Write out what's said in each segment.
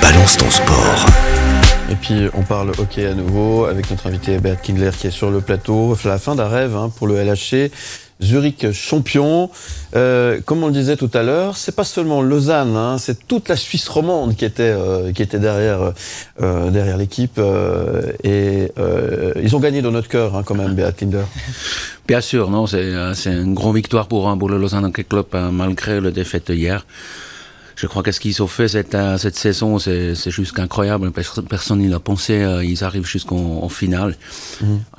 Balance ton sport. Et puis on parle hockey à nouveau avec notre invité Beat Kindler qui est sur le plateau. La fin d'un rêve pour le LHC. Zurich champion. Comme on le disait tout à l'heure, c'est pas seulement Lausanne, c'est toute la Suisse romande qui était derrière l'équipe. Et ils ont gagné dans notre cœur quand même, Beat Kindler. Bien sûr, non, c'est une grande victoire pour le Lausanne Hockey Club malgré la défaite hier. Je crois que ce qu'ils ont fait cette saison, c'est juste incroyable. Personne n'y l'a pensé. Ils arrivent jusqu'en finale,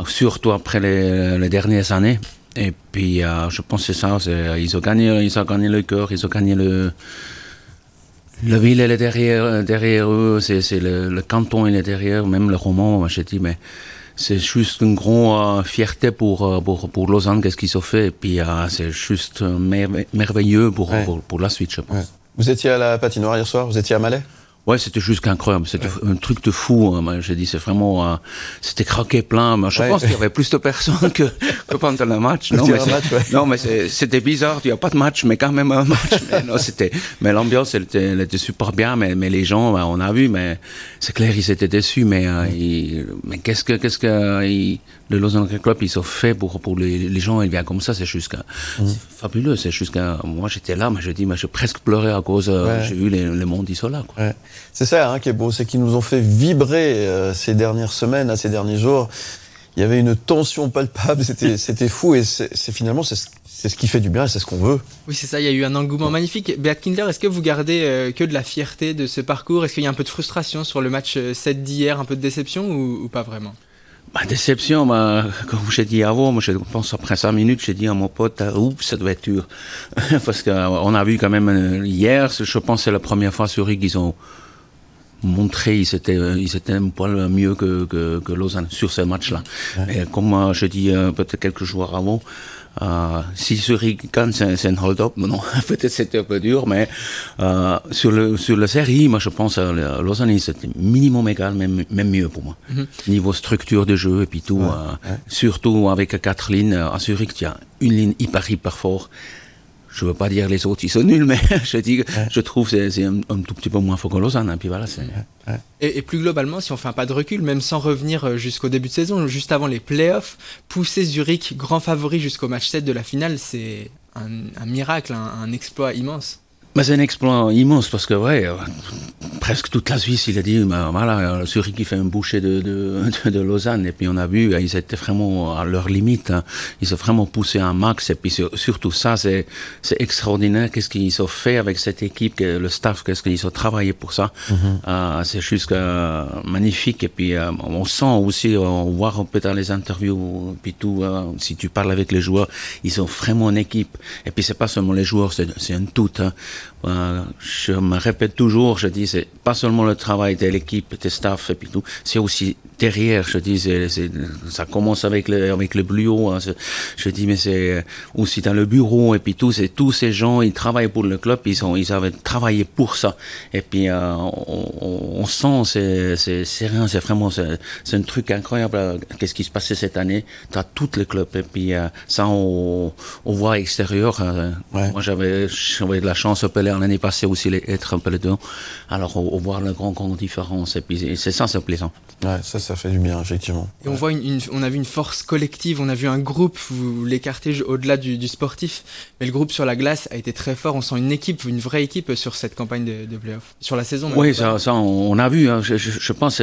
surtout après les dernières années. Et puis, je pense que c'est ça. Ils ont gagné le cœur, ils ont gagné la ville, elle est derrière eux. C'est le canton, il est derrière, même le roman. Moi, je dis, mais c'est juste une grande fierté pour Lausanne, qu'est-ce qu'ils ont fait. Et puis, c'est juste merveilleux pour la suite, je pense. Ouais. Vous étiez à la patinoire hier soir, vous étiez à Malais? Ouais, c'était juste incroyable, c'était un truc de fou. J'ai dit, c'est vraiment, c'était craqué plein. Mais je pense qu'il y avait plus de personnes que pendant le match. Non, mais c'était bizarre. Il n'y a pas de match, mais quand même un match. Mais l'ambiance, elle était super bien. Mais les gens, on a vu, mais c'est clair, ils étaient déçus. Mais qu'est-ce que le Lausanne Hockey Club, ils ont fait pour les gens, ils viennent comme ça, c'est juste c'est fabuleux. C'est juste moi, j'étais là, mais je dis, j'ai presque pleuré à cause, j'ai vu le monde, ils sont là, quoi. Ouais. C'est ça qui est beau, c'est qu'ils nous ont fait vibrer ces dernières semaines, ces derniers jours. Il y avait une tension palpable, c'était fou et finalement c'est ce qui fait du bien et c'est ce qu'on veut. Oui, c'est ça, il y a eu un engouement magnifique. Beat Kindler, est-ce que vous gardez que de la fierté de ce parcours? Est-ce qu'il y a un peu de frustration sur le match 7 d'hier, un peu de déception ou pas vraiment? Déception, comme j'ai dit avant, moi je pense après 5 minutes, j'ai dit à mon pote, oups, ça doit être dur. Parce qu'on a vu quand même hier, je pense que c'est la première fois sur Zurich, ils ont montré, ils étaient un poil mieux que Lausanne sur ce match-là. Ouais. Et comme je dis peut-être quelques jours avant, si Zurich gagne, c'est un hold-up. Non, peut-être c'était un peu dur, mais sur la série, moi je pense à Lausanne, c'était minimum égal, même mieux pour moi. Niveau structure de jeu et puis tout, surtout avec 4 lignes. À Zurich, il y a une ligne hyper fort. Je ne veux pas dire les autres, ils sont nuls, mais je trouve que c'est un tout petit peu moins fort que Lausanne. Puis voilà, et plus globalement, si on fait un pas de recul, même sans revenir jusqu'au début de saison, juste avant les playoffs, pousser Zurich, grand favori jusqu'au match 7 de la finale, c'est un miracle, un exploit immense. Mais c'est un exploit immense parce que, presque toute la Suisse, il a dit, voilà, Zurich qui fait un boucher de Lausanne. Et puis on a vu, ils étaient vraiment à leur limite. Ils ont vraiment poussé un max. Et puis surtout ça, c'est extraordinaire. Qu'est-ce qu'ils ont fait avec cette équipe, le staff, qu'est-ce qu'ils ont travaillé pour ça. C'est juste magnifique. Et puis on sent aussi, on voit un peu dans les interviews, puis tout, si tu parles avec les joueurs, ils sont vraiment une équipe. Et puis c'est pas seulement les joueurs, c'est un tout. Je me répète toujours, je dis, c'est pas seulement le travail de l'équipe, des staff et puis tout, c'est aussi derrière, je dis, ça commence avec le bluo, je dis, mais c'est aussi dans le bureau et puis tout, c'est tous ces gens, ils travaillent pour le club, ils avaient travaillé pour ça, et puis on sent, c'est rien, c'est vraiment, c'est un truc incroyable, qu'est-ce qui se passait cette année, dans tous les clubs, et puis ça, on voit extérieur, moi j'avais de la chance un peu l'année passée aussi être un peu dedans, alors on voit la grande différence, et puis c'est ça, c'est plaisant. Ouais, ça fait du bien, effectivement. Et on voit on a vu une force collective, on a vu un groupe, vous l'écartez au-delà du sportif, mais le groupe sur la glace a été très fort, on sent une équipe, une vraie équipe sur cette campagne de play-off, sur la saison. Oui, ça on a vu, je pense...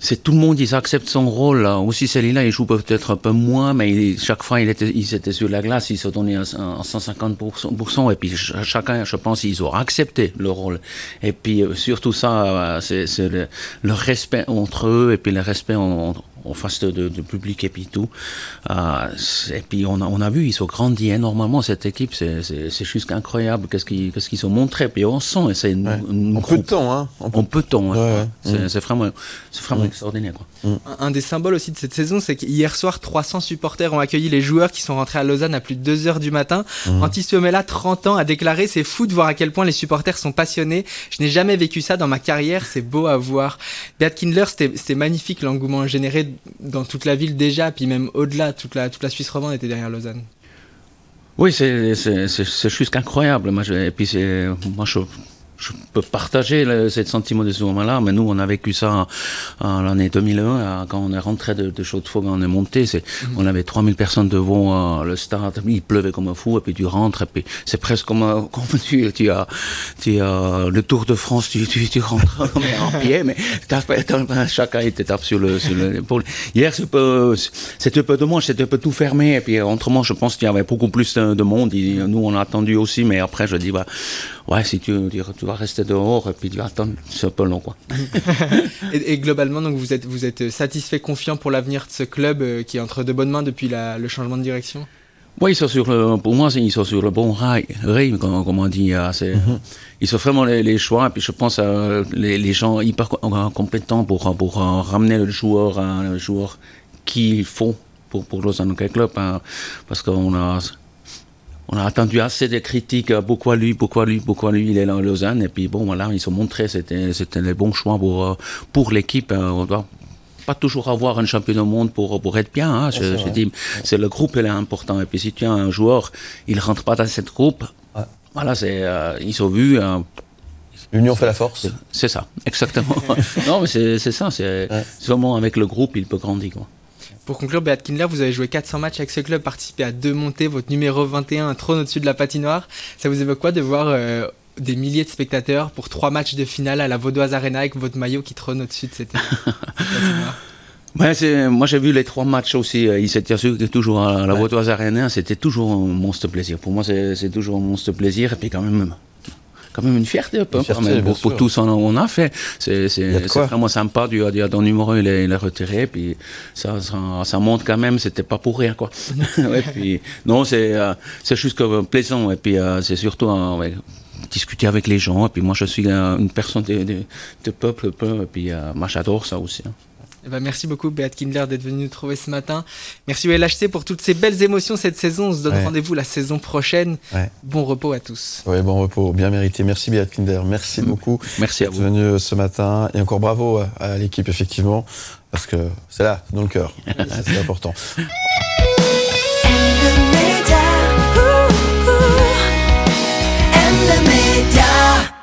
C'est tout le monde, ils acceptent son rôle. Aussi, celui-là, il joue peut-être un peu moins, mais chaque fois, ils étaient sur la glace, ils se donnaient à 150%. Et puis, chacun, je pense, ils ont accepté le rôle. Et puis, surtout ça, c'est le respect entre eux, et puis le respect en face de public et puis tout. Et puis on a vu, ils ont grandi énormément, cette équipe, c'est juste incroyable qu'est-ce qu'ils ont montré. Puis on sent, c'est en peu de temps, en peu de temps. C'est vraiment extraordinaire, quoi. Un des symboles aussi de cette saison, c'est qu'hier soir, 300 supporters ont accueilli les joueurs qui sont rentrés à Lausanne à plus de 2 heures du matin. Antti Suomela, 30 ans, a déclaré: c'est fou de voir à quel point les supporters sont passionnés. Je n'ai jamais vécu ça dans ma carrière, c'est beau à voir. Beat Kindler, c'était magnifique l'engouement généré dans toute la ville déjà, puis même au-delà, toute la Suisse romande était derrière Lausanne. Oui, c'est juste incroyable. Et puis moi, je peux partager ce sentiment de ce moment-là, mais nous, on a vécu ça en l'année 2001, quand on est rentré de Chaux-de-Fonds, quand on est monté, on avait 3000 personnes devant le stade, il pleuvait comme un fou, et puis tu rentres, et puis c'est presque comme tu as le Tour de France, tu rentres en pied, mais chacun te tape sur l'épaule. Hier, c'était un peu dommage, c'était un peu tout fermé, et puis autrement, je pense qu'il y avait beaucoup plus de monde. Nous, on a attendu aussi, mais après, je dis, ouais, si tu vas rester dehors, et puis tu vas attendre, c'est un peu long, quoi. et globalement, donc, vous êtes satisfait, confiant pour l'avenir de ce club qui est entre de bonnes mains depuis le changement de direction? Oui, pour moi, ils sont sur le bon rail, comme on dit. Ils sont vraiment les choix. Et puis je pense les gens hyper compétents pour ramener le joueur qu'il faut pour Lausanne Hockey Club. Parce qu'on a attendu assez de critiques. Pourquoi lui, il est là à Lausanne. Et puis bon, voilà, ils ont montré c'était les bons choix pour l'équipe. On doit pas toujours avoir un champion du monde pour être bien. Hein. Je dis, c'est le groupe qui est important. Et puis si tu as un joueur, il rentre pas dans cette groupe. Ouais. Voilà, ils ont vu. L'union fait la force. C'est ça, exactement. Non, mais c'est ça. C'est vraiment avec le groupe, il peut grandir, quoi. Pour conclure, Beat Kindler, vous avez joué 400 matchs avec ce club, participé à 2 montées, votre numéro 21 trône au-dessus de la patinoire. Ça vous évoque quoi de voir des milliers de spectateurs pour 3 matchs de finale à la Vaudoise Arena avec votre maillot qui trône au-dessus de cette patinoire? Ouais, moi j'ai vu les 3 matchs aussi, ils étaient toujours à la Vaudoise Arena, c'était toujours un monstre plaisir. Pour moi c'est toujours un monstre plaisir, et puis quand même une fierté, pour tout ce qu'on a fait. C'est vraiment sympa, ton numéro il est retiré, puis ça montre quand même, c'était pas pour rien, quoi. Ouais, puis, non, c'est juste que plaisant, et puis c'est surtout discuter avec les gens, et puis moi je suis une personne de peuple, et puis moi j'adore ça aussi. Hein. Eh ben, merci beaucoup Beat Kindler d'être venu nous trouver ce matin. Merci au LHC pour toutes ces belles émotions cette saison. On se donne rendez-vous la saison prochaine. Bon repos à tous. Oui, bon repos, bien mérité. Merci Beat Kindler, merci beaucoup. Merci à vous. D'être venu ce matin, et encore bravo à l'équipe effectivement, parce que c'est là, dans le cœur. C'est important. M-Media.